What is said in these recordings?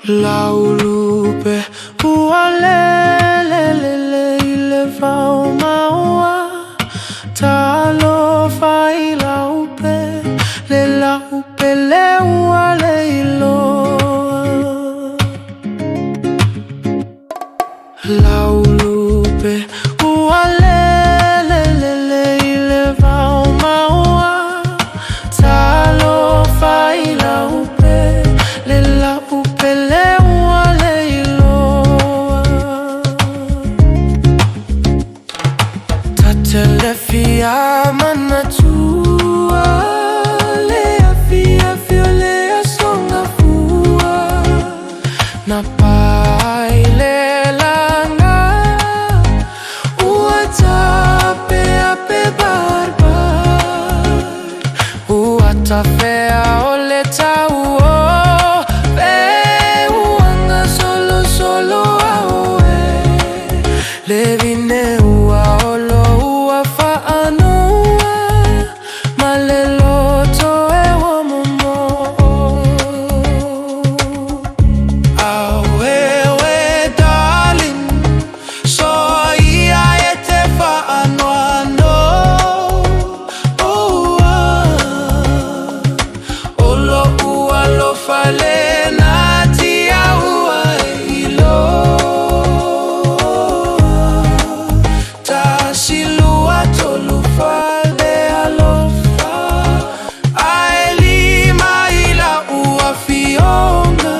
Laulupe ualelelele ile vau maua talo fai laupe le laupe le uale iloa. Laulupe ualelelele ile vau maua talo fai laupe le laupe le uale iloa. Tatelefia manatua lea fia fiolea songa fua na paile langa uatape ape barbar uatafea oleta uo ve uanga solo solo aoe levine ua olo ua faanua malelo toe wa momo awewe darling so ia ete faanoano olo ua lo fale na tia ua ilo ta silua tolu fale alofa aeli maila ua fionga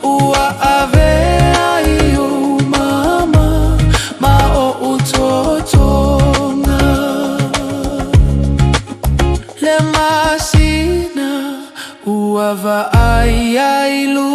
ua avea iu mama ma o utotonga le masina ua va ai ai lu